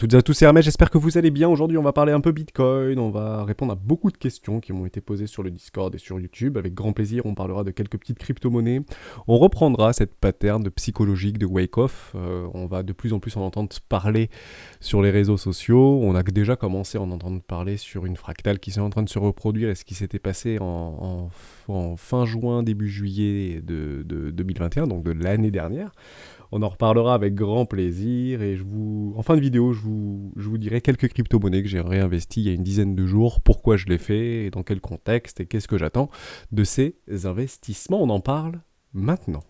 toutes et à tous, c'est Hermès, j'espère que vous allez bien. Aujourd'hui, on va parler un peu Bitcoin, on va répondre à beaucoup de questions qui m'ont été posées sur le Discord et sur YouTube. Avec grand plaisir, on parlera de quelques petites crypto-monnaies. On reprendra cette pattern psychologique de wake-off. On va de plus en plus en entendre parler sur les réseaux sociaux. On a déjà commencé à en entendre parler sur une fractale qui est en train de se reproduire et ce qui s'était passé en fin juin, début juillet de 2021, donc de l'année dernière. On en reparlera avec grand plaisir et en fin de vidéo, je vous dirai quelques crypto-monnaies que j'ai réinvesties il y a une dizaine de jours, pourquoi je l'ai fait, et dans quel contexte et qu'est-ce que j'attends de ces investissements. On en parle maintenant.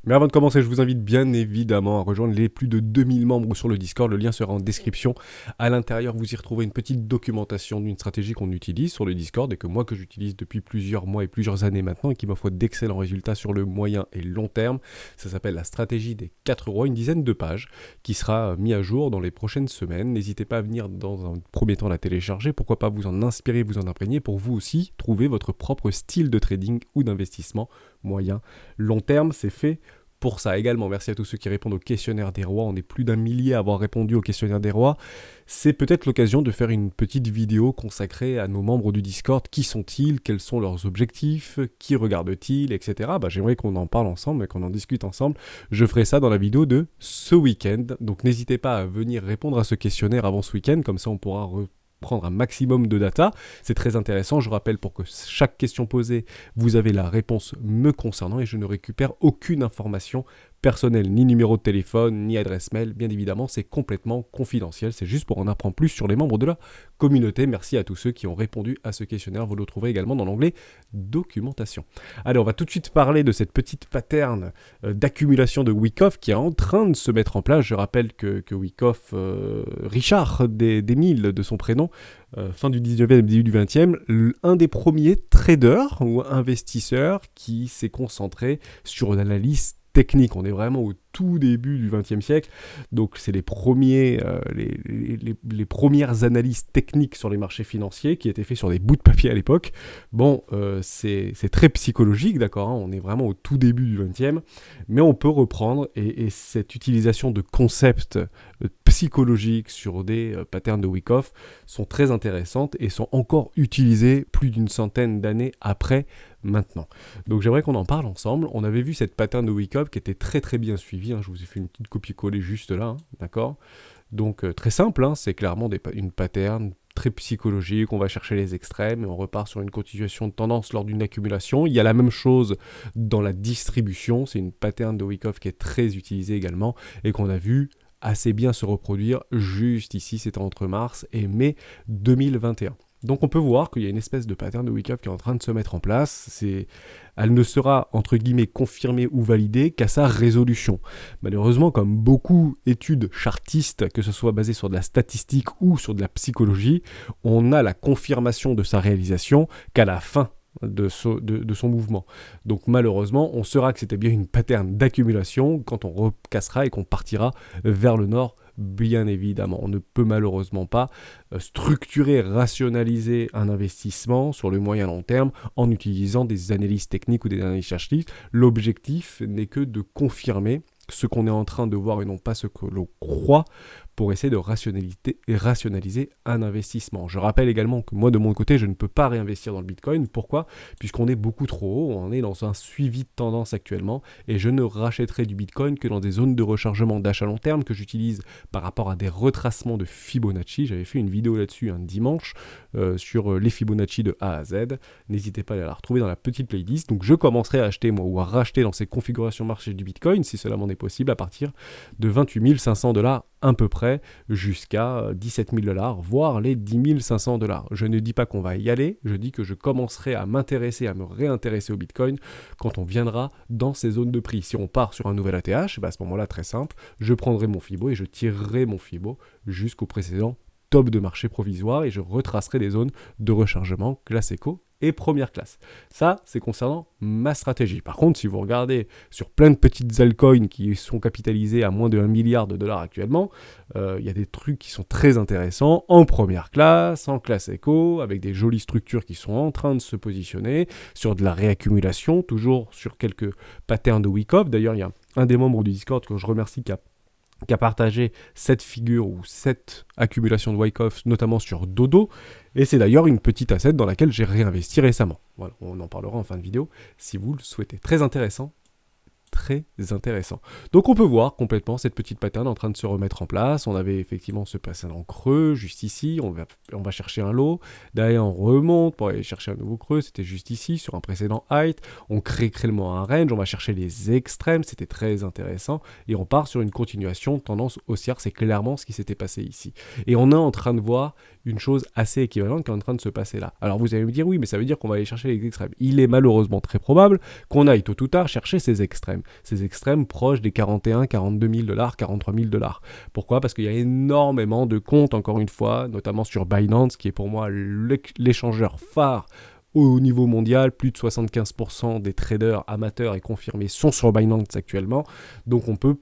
Mais avant de commencer, je vous invite bien évidemment à rejoindre les plus de 2000 membres sur le Discord. Le lien sera en description. À l'intérieur, vous y retrouvez une petite documentation d'une stratégie qu'on utilise sur le Discord et que j'utilise depuis plusieurs mois et plusieurs années maintenant et qui m'offre d'excellents résultats sur le moyen et long terme. Ça s'appelle la stratégie des 4 rois, une dizaine de pages qui sera mise à jour dans les prochaines semaines. N'hésitez pas à venir dans un premier temps la télécharger. Pourquoi pas vous en inspirer, vous en imprégner pour vous aussi trouver votre propre style de trading ou d'investissement moyen, long terme. C'est fait pour ça également. Merci à tous ceux qui répondent au questionnaire des rois. On est plus d'un millier à avoir répondu au questionnaire des rois. C'est peut-être l'occasion de faire une petite vidéo consacrée à nos membres du Discord. Qui sont-ils? Quels sont leurs objectifs? Qui regardent-ils? Etc. J'aimerais qu'on en parle ensemble et qu'on en discute ensemble. Je ferai ça dans la vidéo de ce week-end. Donc n'hésitez pas à venir répondre à ce questionnaire avant ce week-end. Comme ça, on pourra prendre un maximum de data, c'est très intéressant. Je rappelle, pour que chaque question posée, vous avez la réponse me concernant et je ne récupère aucune information personnelle, ni numéro de téléphone, ni adresse mail. Bien évidemment, c'est complètement confidentiel. C'est juste pour en apprendre plus sur les membres de la communauté. Merci à tous ceux qui ont répondu à ce questionnaire. Vous le trouverez également dans l'onglet documentation. Allez, on va tout de suite parler de cette petite pattern d'accumulation de Wyckoff qui est en train de se mettre en place. Je rappelle que Wyckoff, Richard Desmilles de son prénom, fin du 19e, début du 20e, un des premiers traders ou investisseurs qui s'est concentré sur l'analyse technique. On est vraiment au tout début du XXe siècle, donc c'est les premières analyses techniques sur les marchés financiers qui étaient faites sur des bouts de papier à l'époque. C'est très psychologique, d'accord, hein, on est vraiment au tout début du XXe, mais on peut reprendre et cette utilisation de concepts psychologiques sur des patterns de Wyckoff sont très intéressantes et sont encore utilisées plus d'une centaine d'années après maintenant. Donc j'aimerais qu'on en parle ensemble. On avait vu cette pattern de Wyckoff qui était très très bien suivie, hein. Je vous ai fait une petite copie-coller juste là, hein, d'accord. Donc très simple, hein, c'est clairement une pattern très psychologique, on va chercher les extrêmes et on repart sur une continuation de tendance lors d'une accumulation. Il y a la même chose dans la distribution, c'est une pattern de Wyckoff qui est très utilisée également et qu'on a vu assez bien se reproduire juste ici, c'était entre mars et mai 2021. Donc on peut voir qu'il y a une espèce de pattern de Wyckoff qui est en train de se mettre en place. Elle ne sera entre guillemets confirmée ou validée qu'à sa résolution. Malheureusement, comme beaucoup d'études chartistes, que ce soit basées sur de la statistique ou sur de la psychologie, on a la confirmation de sa réalisation qu'à la fin de son mouvement. Donc malheureusement, on saura que c'était bien une pattern d'accumulation quand on recassera et qu'on partira vers le nord. Bien évidemment, on ne peut malheureusement pas structurer, rationaliser un investissement sur le moyen long terme en utilisant des analyses techniques ou des analyses chartistes. L'objectif n'est que de confirmer ce qu'on est en train de voir et non pas ce que l'on croit pour essayer de rationaliser un investissement. Je rappelle également que moi, de mon côté, je ne peux pas réinvestir dans le Bitcoin. Pourquoi? Puisqu'on est beaucoup trop haut, on est dans un suivi de tendance actuellement, et je ne rachèterai du Bitcoin que dans des zones de rechargement d'achat long terme que j'utilise par rapport à des retracements de Fibonacci. J'avais fait une vidéo là-dessus un dimanche sur les Fibonacci de A à Z. N'hésitez pas à la retrouver dans la petite playlist. Donc je commencerai à acheter moi ou à racheter dans ces configurations marché du Bitcoin, si cela m'en est possible, à partir de 28 500 $ à peu près, jusqu'à 17 000 $, voire les 10 500 $. Je ne dis pas qu'on va y aller, je dis que je commencerai à m'intéresser, à me réintéresser au Bitcoin quand on viendra dans ces zones de prix. Si on part sur un nouvel ATH, à ce moment-là, très simple, je prendrai mon Fibo et je tirerai mon Fibo jusqu'au précédent top de marché provisoire et je retracerai des zones de rechargement classe éco et première classe. Ça, c'est concernant ma stratégie. Par contre, si vous regardez sur plein de petites altcoins qui sont capitalisées à moins de 1 milliard de dollars actuellement, il y a des trucs qui sont très intéressants en première classe, en classe éco, avec des jolies structures qui sont en train de se positionner, sur de la réaccumulation, toujours sur quelques patterns de Wyckoff. D'ailleurs, il y a un des membres du Discord que je remercie qui a qui a partagé cette figure ou cette accumulation de Wyckoff, notamment sur Dodo, et c'est d'ailleurs une petite asset dans laquelle j'ai réinvesti récemment. Voilà, on en parlera en fin de vidéo si vous le souhaitez. Très intéressant. Très intéressant. Donc on peut voir complètement cette petite pattern en train de se remettre en place. On avait effectivement ce précédent creux juste ici, on va chercher un low, derrière on remonte pour aller chercher un nouveau creux, c'était juste ici sur un précédent height, on crée créellement un range, on va chercher les extrêmes, c'était très intéressant, et on part sur une continuation de tendance haussière, c'est clairement ce qui s'était passé ici. Et on est en train de voir une chose assez équivalente qui est en train de se passer là. Alors vous allez me dire oui, mais ça veut dire qu'on va aller chercher les extrêmes. Il est malheureusement très probable qu'on aille tôt ou tard chercher ces extrêmes proches des 41, 42 000 $, 43 000 $. Pourquoi? Parce qu'il y a énormément de comptes, encore une fois, notamment sur Binance, qui est pour moi l'échangeur phare au niveau mondial. Plus de 75% des traders amateurs et confirmés sont sur Binance actuellement. Donc on peut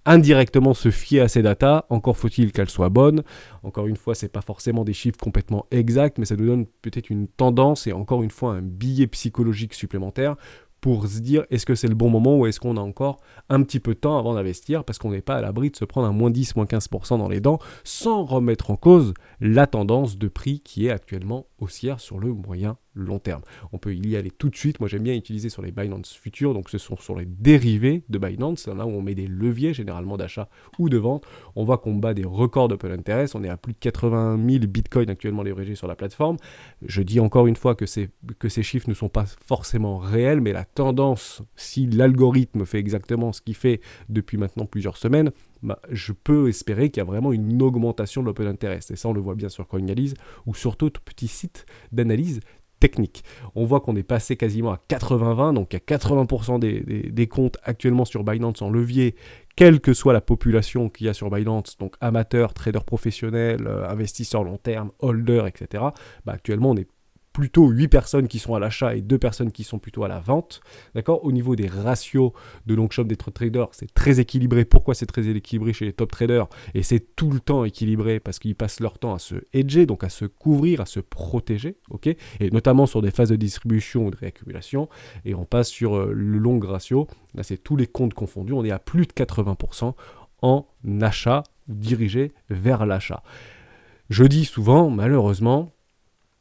indirectement se fier à ces datas, encore faut-il qu'elles soient bonnes. Encore une fois, ce n'est pas forcément des chiffres complètement exacts, mais ça nous donne peut-être une tendance et encore une fois un billet psychologique supplémentaire pour se dire est-ce que c'est le bon moment ou est-ce qu'on a encore un petit peu de temps avant d'investir parce qu'on n'est pas à l'abri de se prendre un moins 10, moins 15% dans les dents sans remettre en cause la tendance de prix qui est actuellement haussière sur le moyen long terme. On peut y aller tout de suite. Moi, j'aime bien utiliser sur les Binance futurs, donc ce sont sur les dérivés de Binance, là où on met des leviers généralement d'achat ou de vente. On voit qu'on bat des records d'open interest. On est à plus de 80 000 bitcoins actuellement leveragés sur la plateforme. Je dis encore une fois que ces chiffres ne sont pas forcément réels, mais la tendance, si l'algorithme fait exactement ce qu'il fait depuis maintenant plusieurs semaines, je peux espérer qu'il y a vraiment une augmentation de l'open interest. Et ça, on le voit bien sur CoinAnalyse ou sur tout petit site d'analyse technique. On voit qu'on est passé quasiment à 80-20, donc il y a 80% des comptes actuellement sur Binance en levier, quelle que soit la population qu'il y a sur Binance, donc amateurs, traders professionnels, investisseurs long terme, holders, etc. Actuellement, on est plutôt 8 personnes qui sont à l'achat et 2 personnes qui sont plutôt à la vente. D'accord ? Au niveau des ratios de long shot des traders, c'est très équilibré. Pourquoi c'est très équilibré chez les top traders? Et c'est tout le temps équilibré parce qu'ils passent leur temps à se hedger, donc à se couvrir, à se protéger, ok ? Et notamment sur des phases de distribution ou de réaccumulation. Et on passe sur le long ratio. Là, c'est tous les comptes confondus. On est à plus de 80% en achat ou dirigé vers l'achat. Je dis souvent, malheureusement,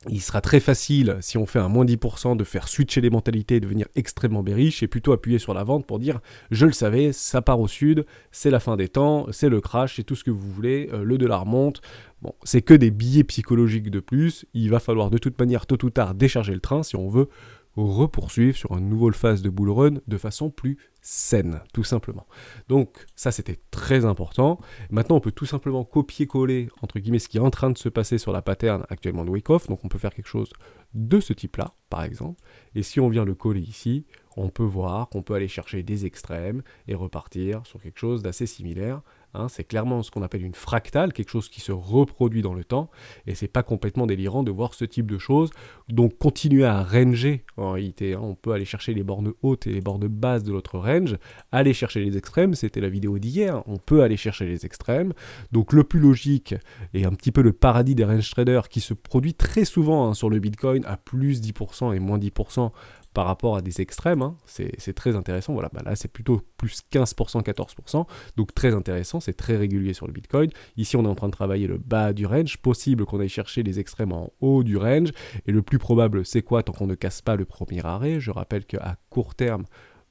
il sera très facile, si on fait un moins 10%, de faire switcher les mentalités et devenir extrêmement bearish et plutôt appuyer sur la vente pour dire « je le savais, ça part au sud, c'est la fin des temps, c'est le crash, c'est tout ce que vous voulez, le dollar monte ». Bon, c'est que des billets psychologiques de plus. Il va falloir de toute manière, tôt ou tard, décharger le train si on veut repoursuivre sur une nouvelle phase de bull run de façon plus saine, tout simplement. Donc ça, c'était très important. Maintenant, on peut tout simplement copier-coller, entre guillemets, ce qui est en train de se passer sur la pattern actuellement de Wyckoff. Donc on peut faire quelque chose de ce type-là, par exemple. Et si on vient le coller ici, on peut voir qu'on peut aller chercher des extrêmes et repartir sur quelque chose d'assez similaire. C'est clairement ce qu'on appelle une fractale, quelque chose qui se reproduit dans le temps, et c'est pas complètement délirant de voir ce type de choses. Donc continuer à ranger en réalité, on peut aller chercher les bornes hautes et les bornes basses de notre range, aller chercher les extrêmes, c'était la vidéo d'hier, on peut aller chercher les extrêmes. Donc le plus logique, et un petit peu le paradis des range traders qui se produit très souvent sur le Bitcoin à plus 10% et moins 10%, par rapport à des extrêmes, c'est très intéressant. Voilà, là c'est plutôt plus 15%, 14%, donc très intéressant, c'est très régulier sur le Bitcoin. Ici on est en train de travailler le bas du range, possible qu'on aille chercher les extrêmes en haut du range, et le plus probable c'est quoi tant qu'on ne casse pas le premier arrêt? Je rappelle qu'à court terme,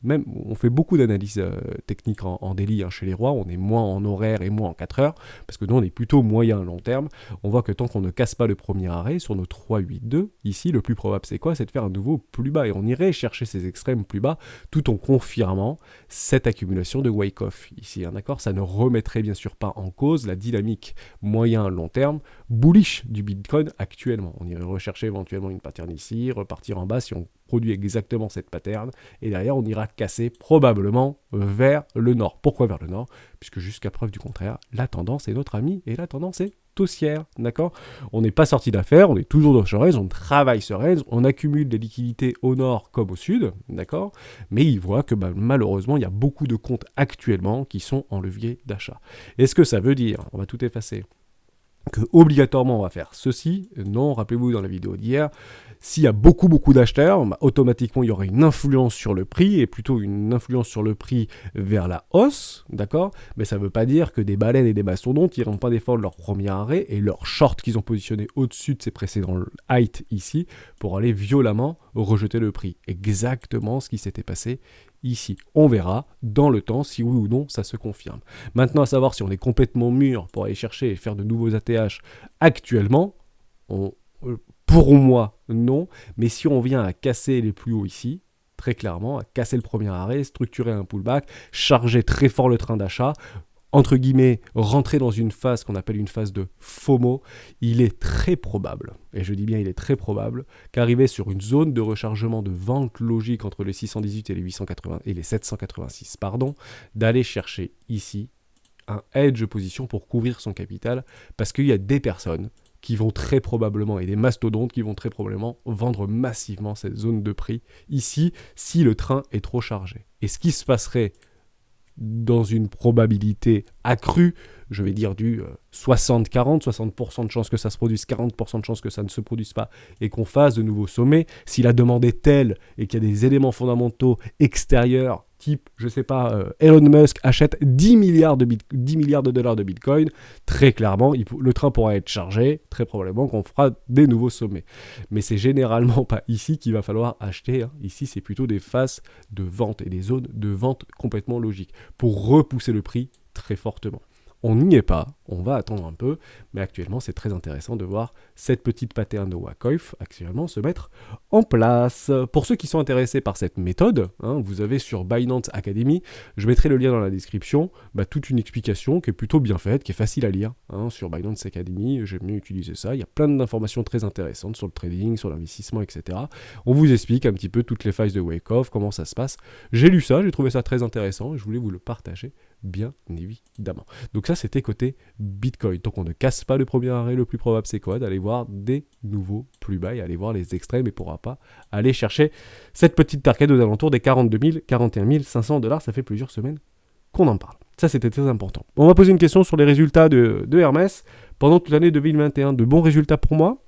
même, on fait beaucoup d'analyses techniques en daily chez les rois, on est moins en horaire et moins en 4 heures, parce que nous on est plutôt moyen long terme. On voit que tant qu'on ne casse pas le premier arrêt sur nos 3-8-2, ici le plus probable c'est quoi? C'est de faire un nouveau plus bas, et on irait chercher ces extrêmes plus bas tout en confirmant cette accumulation de Wyckoff ici, d'accord? Ça ne remettrait bien sûr pas en cause la dynamique moyen long terme bullish du Bitcoin actuellement. On irait rechercher éventuellement une pattern ici, repartir en bas si on produit exactement cette pattern, et derrière on ira casser probablement vers le nord. Pourquoi vers le nord? Puisque jusqu'à preuve du contraire, la tendance est notre amie, et la tendance est haussière, d'accord? On n'est pas sorti d'affaires, on est toujours dans ce range, on travaille ce range, on accumule des liquidités au nord comme au sud, d'accord? Mais il voit que malheureusement, il y a beaucoup de comptes actuellement qui sont en levier d'achat. Est-ce que ça veut dire, on va tout effacer, que obligatoirement on va faire ceci. Non, rappelez-vous dans la vidéo d'hier, s'il y a beaucoup d'acheteurs, bah, automatiquement il y aura une influence sur le prix, et plutôt une influence sur le prix vers la hausse, d'accord? Mais ça ne veut pas dire que des baleines et des mastodontes n'iront pas défendre leur premier arrêt et leur short qu'ils ont positionné au-dessus de ces précédents heights ici pour aller violemment rejeter le prix. Exactement ce qui s'était passé ici. On verra dans le temps si oui ou non ça se confirme. Maintenant, à savoir si on est complètement mûr pour aller chercher et faire de nouveaux ATH actuellement, pour moi, non. Mais si on vient à casser les plus hauts ici, très clairement, à casser le premier arrêt, structurer un pullback, charger très fort le train d'achat, entre guillemets, rentrer dans une phase qu'on appelle une phase de FOMO, il est très probable, et je dis bien il est très probable, qu'arriver sur une zone de rechargement de vente logique entre les 618 et les 880 et les 786, d'aller chercher ici un edge position pour couvrir son capital, parce qu'il y a des personnes qui vont très probablement, et des mastodontes qui vont très probablement vendre massivement cette zone de prix ici, si le train est trop chargé. Et ce qui se passerait dans une probabilité accrue, je vais dire du 60-40, 60% de chances que ça se produise, 40% de chances que ça ne se produise pas, et qu'on fasse de nouveaux sommets, si la demande est telle et qu'il y a des éléments fondamentaux extérieurs, type, je sais pas, Elon Musk achète 10 milliards de dollars de Bitcoin, très clairement, le train pourra être chargé, très probablement qu'on fera des nouveaux sommets. Mais c'est généralement pas ici qu'il va falloir acheter, hein. Ici, c'est plutôt des phases de vente et des zones de vente complètement logiques pour repousser le prix très fortement. On n'y est pas, on va attendre un peu, mais actuellement c'est très intéressant de voir cette petite pattern de Wyckoff actuellement se mettre en place. Pour ceux qui sont intéressés par cette méthode, hein, vous avez sur Binance Academy, je mettrai le lien dans la description, toute une explication qui est plutôt bien faite, qui est facile à lire, hein, sur Binance Academy, j'aime mieux utiliser ça, il y a plein d'informations très intéressantes sur le trading, sur l'investissement, etc. On vous explique un petit peu toutes les phases de Wyckoff, comment ça se passe. J'ai lu ça, j'ai trouvé ça très intéressant et je voulais vous le partager, bien évidemment. Donc ça, c'était côté Bitcoin. Donc on ne casse pas le premier arrêt, le plus probable c'est quoi? D'aller voir des nouveaux plus bas et aller voir les extrêmes, et ne pourra pas aller chercher cette petite target aux alentours des 42 000, 41 500 $. Ça fait plusieurs semaines qu'on en parle. Ça, c'était très important. On va poser une question sur les résultats de Hermès. Pendant toute l'année 2021, de bons résultats pour moi.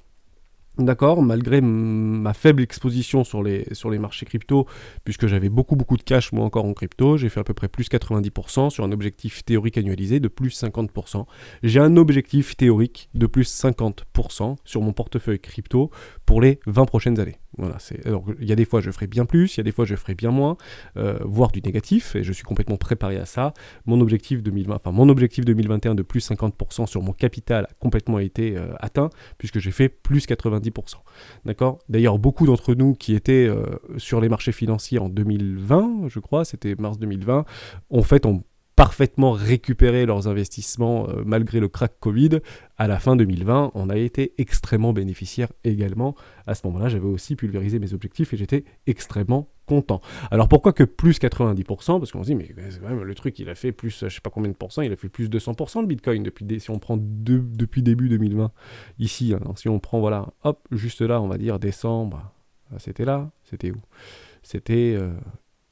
D'accord, malgré ma faible exposition sur les marchés crypto, puisque j'avais beaucoup de cash moi encore en crypto, j'ai fait à peu près plus 90% sur un objectif théorique annualisé de plus 50%. J'ai un objectif théorique de plus 50% sur mon portefeuille crypto pour les 20 prochaines années. Voilà, alors il y a des fois je ferai bien plus, il y a des fois je ferai bien moins, voire du négatif, et je suis complètement préparé à ça. Mon objectif 2021 de plus 50% sur mon capital a complètement été atteint, puisque j'ai fait plus 90%. D'accord ? D'ailleurs, beaucoup d'entre nous qui étaient sur les marchés financiers en 2020, je crois, c'était mars 2020, ont parfaitement récupéré leurs investissements malgré le crack Covid. À la fin 2020, on a été extrêmement bénéficiaire également. À ce moment-là, j'avais aussi pulvérisé mes objectifs et j'étais extrêmement content. Alors pourquoi que plus 90%? Parce qu'on se dit, mais quand même, le truc, il a fait plus, je sais pas combien de pourcents, il a fait plus de 200% le Bitcoin si on prend depuis début 2020. Ici, hein, si on prend, voilà, hop, juste là, on va dire décembre, c'était là, c'était où? C'était...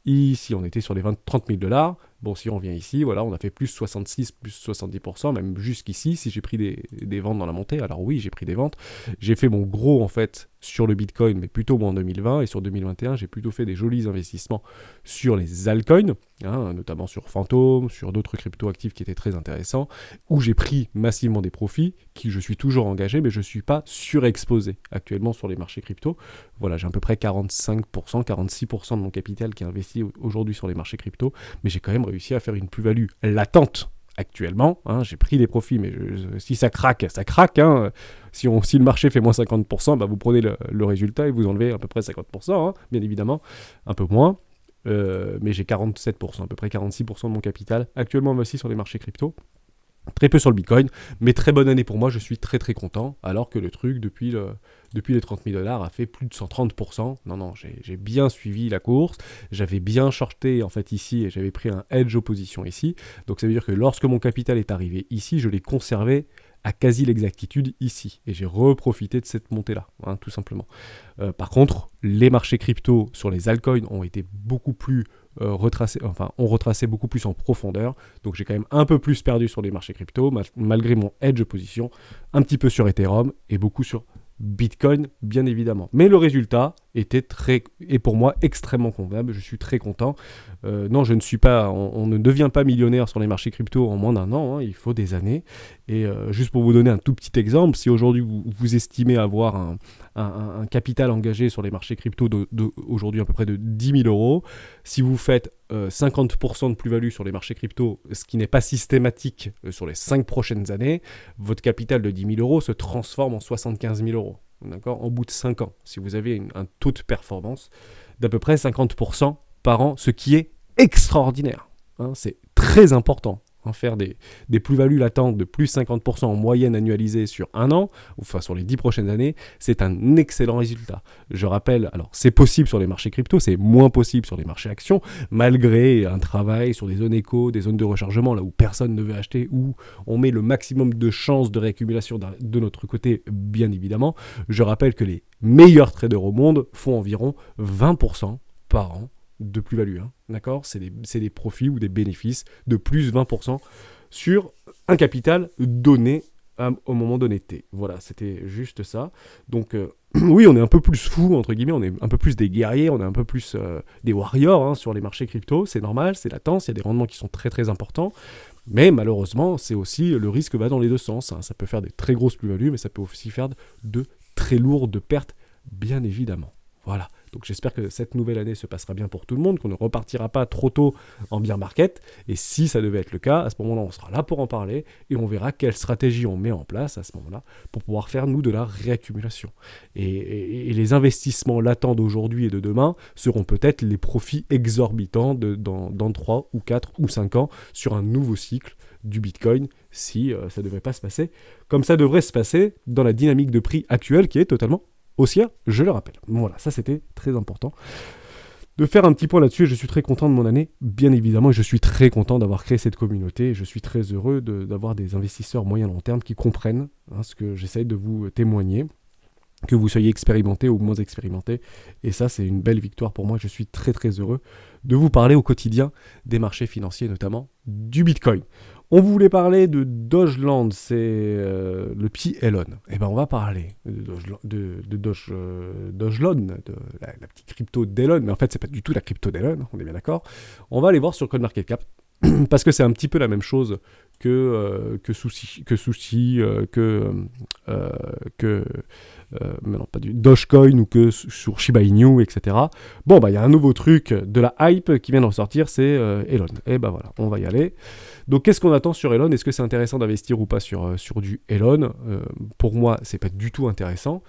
ici, on était sur les 30 000 $. Bon, si on revient ici, voilà, on a fait plus 66, plus 70%, même jusqu'ici, si j'ai pris des ventes dans la montée. Alors oui, j'ai pris des ventes. J'ai fait mon gros, en fait, sur le Bitcoin, mais plutôt en 2020. Et sur 2021, j'ai plutôt fait des jolis investissements sur les altcoins, hein, notamment sur Phantom, sur d'autres crypto-actifs qui étaient très intéressants, où j'ai pris massivement des profits, qui je suis toujours engagé, mais je ne suis pas surexposé actuellement sur les marchés crypto. Voilà, j'ai à peu près 45%, 46% de mon capital qui est investi aujourd'hui sur les marchés crypto, mais j'ai quand même réussi à faire une plus-value latente actuellement, hein. J'ai pris des profits, mais si ça craque, ça craque, hein. Si le marché fait moins 50%, vous prenez le résultat et vous enlevez à peu près 50%, hein, bien évidemment, un peu moins, mais j'ai 47%, à peu près 46% de mon capital actuellement investi sur les marchés crypto. Très peu sur le Bitcoin, mais très bonne année pour moi, je suis très très content, alors que le truc depuis les 30 000 $ a fait plus de 130%. Non, j'ai bien suivi la course, j'avais bien shorté en fait ici, et j'avais pris un edge opposition ici, donc ça veut dire que lorsque mon capital est arrivé ici, je l'ai conservé à quasi l'exactitude ici, et j'ai reprofité de cette montée-là, tout simplement. Par contre, les marchés crypto sur les altcoins ont été beaucoup plus ont retracé beaucoup plus en profondeur. Donc j'ai quand même un peu plus perdu sur les marchés crypto, malgré mon hedge position, un petit peu sur Ethereum et beaucoup sur Bitcoin, bien évidemment. Mais le résultat est pour moi extrêmement convenable. Je suis très content. Non, je ne suis pas, on ne devient pas millionnaire sur les marchés crypto en moins d'un an. Il faut des années. Et juste pour vous donner un tout petit exemple, si aujourd'hui vous estimez avoir un capital engagé sur les marchés crypto aujourd'hui à peu près de 10 000 euros, si vous faites 50% de plus-value sur les marchés crypto, ce qui n'est pas systématique sur les 5 prochaines années, votre capital de 10 000 euros se transforme en 75 000 euros. D'accord, en bout de 5 ans, si vous avez un taux de performance d'à peu près 50% par an, ce qui est extraordinaire. C'est très important. Faire des plus-values latentes de plus 50% en moyenne annualisée sur un an, enfin sur les 10 prochaines années, c'est un excellent résultat. Je rappelle, alors c'est possible sur les marchés crypto, c'est moins possible sur les marchés actions, malgré un travail sur des zones éco, des zones de rechargement, là où personne ne veut acheter, où on met le maximum de chances de réaccumulation de notre côté, bien évidemment. Je rappelle que les meilleurs traders au monde font environ 20% par an de plus-value, d'accord ? C'est des profits ou des bénéfices de plus 20% sur un capital donné au moment donné T. Voilà, c'était juste ça. Donc, oui, on est un peu plus fous, entre guillemets, on est un peu plus des guerriers, on est un peu plus des warriors sur les marchés crypto, c'est normal, c'est latent, il y a des rendements qui sont très très importants, mais malheureusement, c'est aussi, le risque va dans les deux sens. Ça peut faire des très grosses plus-values, mais ça peut aussi faire de très lourdes pertes, bien évidemment. Voilà. Donc j'espère que cette nouvelle année se passera bien pour tout le monde, qu'on ne repartira pas trop tôt en bear market. Et si ça devait être le cas, à ce moment-là, on sera là pour en parler et on verra quelle stratégie on met en place à ce moment-là pour pouvoir faire, nous, de la réaccumulation. Et les investissements latents d'aujourd'hui et de demain seront peut-être les profits exorbitants dans 3 ou 4 ou 5 ans sur un nouveau cycle du Bitcoin, si ça ne devait pas se passer comme ça devrait se passer dans la dynamique de prix actuelle qui est totalement haussière, je le rappelle. Voilà, ça c'était très important de faire un petit point là-dessus. Je suis très content de mon année, bien évidemment, et je suis très content d'avoir créé cette communauté. Et je suis très heureux d'avoir des investisseurs moyen-long terme qui comprennent ce que j'essaye de vous témoigner, que vous soyez expérimenté ou moins expérimenté. Et ça, c'est une belle victoire pour moi. Je suis très très heureux de vous parler au quotidien des marchés financiers, notamment du Bitcoin. On voulait parler de Dogeland, c'est le petit Elon. Eh ben on va parler de Dogeland, de la petite crypto d'Elon, mais en fait c'est pas du tout la crypto d'Elon, on est bien d'accord. On va aller voir sur CoinMarketCap, parce que c'est un petit peu la même chose que Dogecoin ou que sur Shiba Inu, etc. Bon, bah il y a un nouveau truc de la hype qui vient de ressortir, c'est Elon. Et bah voilà, on va y aller. Donc qu'est-ce qu'on attend sur Elon ? Est-ce que c'est intéressant d'investir ou pas sur du Elon ? Pour moi, c'est pas du tout intéressant.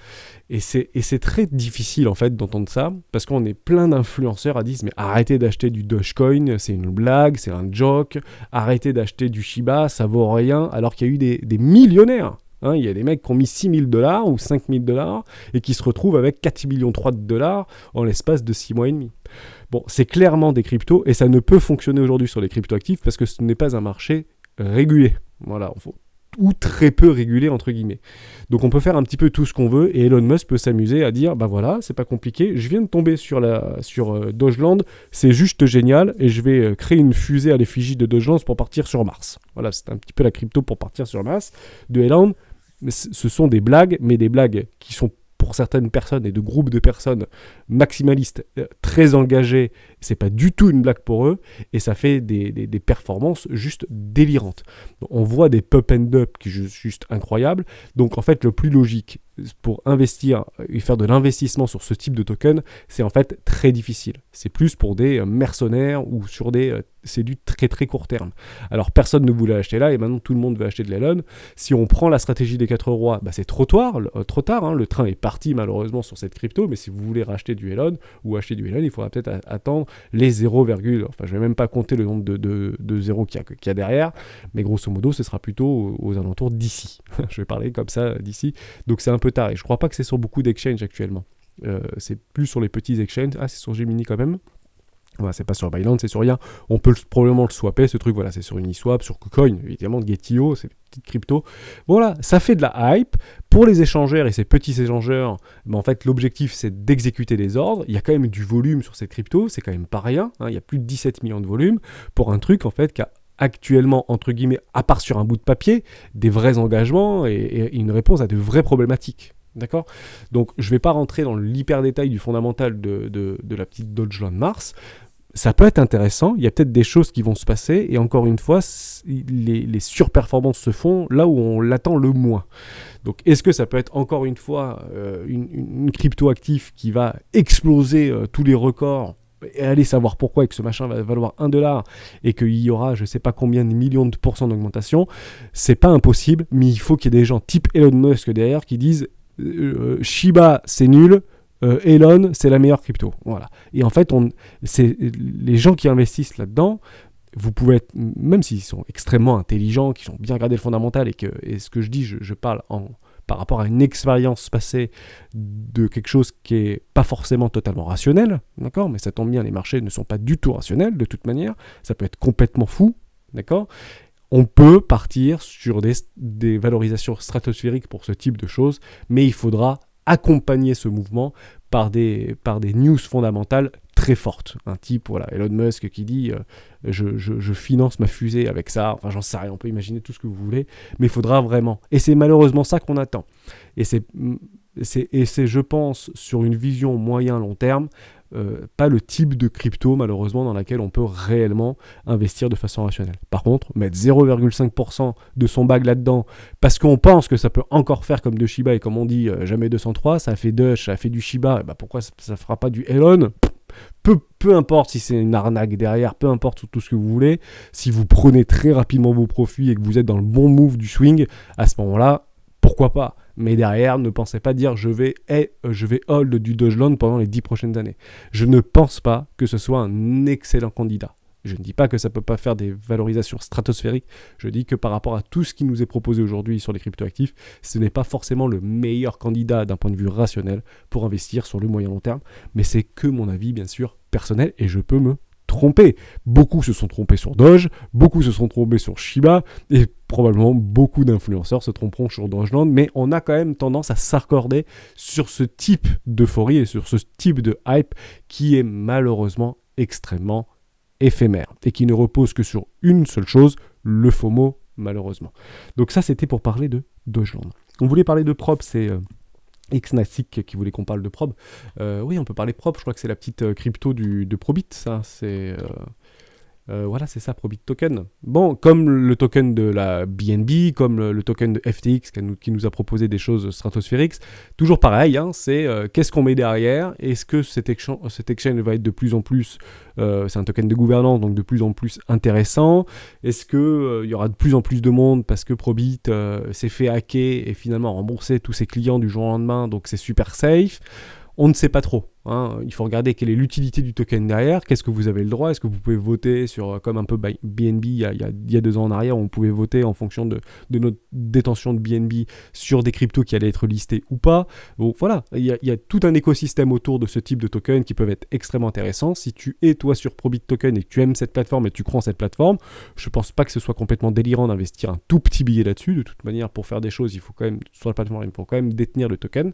Et c'est très difficile en fait d'entendre ça, parce qu'on est plein d'influenceurs à dire mais arrêtez d'acheter du Dogecoin, c'est une blague, c'est un joke, arrêtez d'acheter du Shiba, ça vaut rien, alors qu'il y a eu des millionnaires. Il y a des mecs qui ont mis 6 000 $ ou 5 000 $ et qui se retrouvent avec 4,3 millions de dollars en l'espace de 6 mois et demi. Bon, c'est clairement des cryptos et ça ne peut fonctionner aujourd'hui sur les cryptoactifs parce que ce n'est pas un marché régulé. Voilà, ou très peu régulé entre guillemets. Donc on peut faire un petit peu tout ce qu'on veut et Elon Musk peut s'amuser à dire bah voilà, c'est pas compliqué, je viens de tomber sur Dogeland, c'est juste génial et je vais créer une fusée à l'effigie de Dogeland pour partir sur Mars. Voilà, c'est un petit peu la crypto pour partir sur Mars de Elon. Ce sont des blagues, mais des blagues qui sont pour certaines personnes et de groupes de personnes maximalistes très engagés, c'est pas du tout une blague pour eux et ça fait des performances juste délirantes. On voit des pump and dump qui sont juste incroyables. Donc en fait le plus logique pour investir et faire de l'investissement sur ce type de token, c'est en fait très difficile. C'est plus pour des mercenaires ou sur c'est du très très court terme. Alors personne ne voulait acheter là et maintenant tout le monde veut acheter de l'Elon. Si on prend la stratégie des 4 rois, bah c'est trop tard. Le train est parti malheureusement sur cette crypto, mais si vous voulez racheter du Elon ou acheter du Elon, il faudra peut-être attendre les 0, enfin je vais même pas compter le nombre de zéros qu'il y a derrière, mais grosso modo ce sera plutôt aux alentours d'ici. Je vais parler comme ça d'ici. Donc c'est un peu tard et je crois pas que c'est sur beaucoup d'exchanges actuellement. C'est plus sur les petits exchanges. Ah, c'est sur Gemini quand même. Voilà, c'est pas sur Binance, c'est sur rien. On peut probablement le swapper, ce truc, voilà, c'est sur Uniswap, sur KuCoin, évidemment, de Getio, c'est des petites cryptos. Voilà, ça fait de la hype. Pour les échangeurs et ces petits échangeurs, ben en fait, l'objectif, c'est d'exécuter des ordres. Il y a quand même du volume sur cette crypto, c'est quand même pas rien. Hein, il y a plus de 17 millions de volume pour un truc, en fait, qui a actuellement, entre guillemets, à part sur un bout de papier, des vrais engagements et une réponse à de vraies problématiques. D'accord ? Donc, je ne vais pas rentrer dans l'hyper détail du fondamental de la petite Dogecoin Mars. Ça peut être intéressant, il y a peut-être des choses qui vont se passer, et encore une fois, les surperformances se font là où on l'attend le moins. Donc est-ce que ça peut être encore une fois une crypto-actif qui va exploser tous les records, et aller savoir pourquoi, et que ce machin va valoir 1$ et qu'il y aura je ne sais pas combien de millions de pourcents d'augmentation? C'est pas impossible, mais il faut qu'il y ait des gens type Elon Musk derrière qui disent Shiba c'est nul, Elon, c'est la meilleure crypto. Voilà. Et en fait, c'est les gens qui investissent là-dedans, vous pouvez être, même s'ils sont extrêmement intelligents, qui ont bien regardé le fondamental, et ce que je dis, je parle par rapport à une expérience passée de quelque chose qui n'est pas forcément totalement rationnel, d'accord ? Mais ça tombe bien, les marchés ne sont pas du tout rationnels, de toute manière. Ça peut être complètement fou, d'accord ? On peut partir sur des valorisations stratosphériques pour ce type de choses, mais il faudra accompagner ce mouvement par des news fondamentales très fortes. Un type, voilà, Elon Musk qui dit je finance ma fusée avec ça, enfin j'en sais rien, on peut imaginer tout ce que vous voulez, mais il faudra vraiment, et c'est malheureusement ça qu'on attend. Et c'est je pense, sur une vision moyen-long terme, pas le type de crypto malheureusement dans laquelle on peut réellement investir de façon rationnelle. Par contre, mettre 0,5% de son bag là-dedans parce qu'on pense que ça peut encore faire comme de Shiba, et comme on dit jamais 203, ça a fait Doge, ça a fait du Shiba, et bah pourquoi ça fera pas du Elon? Peu importe si c'est une arnaque derrière, peu importe tout ce que vous voulez, si vous prenez très rapidement vos profits et que vous êtes dans le bon move du swing, à ce moment-là, pourquoi pas? Mais derrière, ne pensez pas dire je vais hold du Dogecoin pendant les 10 prochaines années. Je ne pense pas que ce soit un excellent candidat. Je ne dis pas que ça ne peut pas faire des valorisations stratosphériques. Je dis que par rapport à tout ce qui nous est proposé aujourd'hui sur les cryptoactifs, ce n'est pas forcément le meilleur candidat d'un point de vue rationnel pour investir sur le moyen long terme. Mais c'est que mon avis, bien sûr, personnel, et je peux me tromper. Beaucoup se sont trompés sur Doge, beaucoup se sont trompés sur Shiba, et probablement beaucoup d'influenceurs se tromperont sur Dogecoin, mais on a quand même tendance à s'accorder sur ce type d'euphorie et sur ce type de hype qui est malheureusement extrêmement éphémère et qui ne repose que sur une seule chose, le FOMO, malheureusement. Donc ça, c'était pour parler de Dogecoin. On voulait parler de Prob, c'est Xnastic qui voulait qu'on parle de Prob. Oui, on peut parler Prob, je crois que c'est la petite crypto de Probit, ça, c'est... voilà, c'est ça, Probit Token. Bon, comme le token de la BNB, comme le token de FTX qui nous a proposé des choses stratosphériques, toujours pareil, hein, c'est qu'est-ce qu'on met derrière? Est-ce que cet exchange va être de plus en plus, c'est un token de gouvernance, donc de plus en plus intéressant? Est-ce qu'il y aura de plus en plus de monde parce que Probit s'est fait hacker et finalement rembourser tous ses clients du jour au lendemain, donc c'est super safe? On ne sait pas trop. Hein. Il faut regarder quelle est l'utilité du token derrière, qu'est-ce que vous avez le droit, est-ce que vous pouvez voter sur, comme un peu BNB il y a 2 ans en arrière, on pouvait voter en fonction de notre détention de BNB sur des cryptos qui allaient être listés ou pas. Donc voilà, il y a tout un écosystème autour de ce type de token qui peuvent être extrêmement intéressants. Si tu es toi sur Probit Token et que tu aimes cette plateforme et tu crois en cette plateforme, je pense pas que ce soit complètement délirant d'investir un tout petit billet là-dessus. De toute manière, pour faire des choses, il faut quand même, sur la plateforme, il faut quand même détenir le token.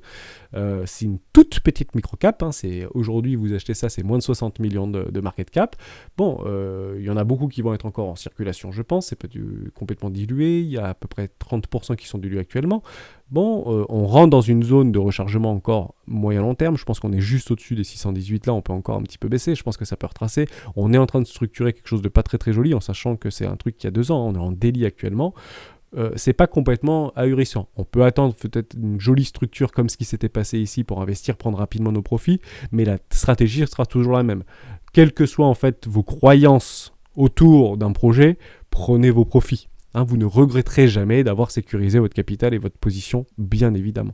C'est une toute petite micro-cap, hein. Aujourd'hui, vous achetez ça, c'est moins de 60 millions de market cap. Bon, il y en a beaucoup qui vont être encore en circulation, je pense. C'est pas complètement dilué. Il y a à peu près 30% qui sont dilués actuellement. Bon, on rentre dans une zone de rechargement encore moyen-long terme. Je pense qu'on est juste au-dessus des 618 là. On peut encore un petit peu baisser. Je pense que ça peut retracer. On est en train de structurer quelque chose de pas très très joli en sachant que c'est un truc qui a 2 ans. On est en daily actuellement. C'est pas complètement ahurissant. On peut attendre peut-être une jolie structure comme ce qui s'était passé ici pour investir, prendre rapidement nos profits, mais la stratégie sera toujours la même. Quelles que soient en fait vos croyances autour d'un projet, prenez vos profits. Hein, vous ne regretterez jamais d'avoir sécurisé votre capital et votre position, bien évidemment.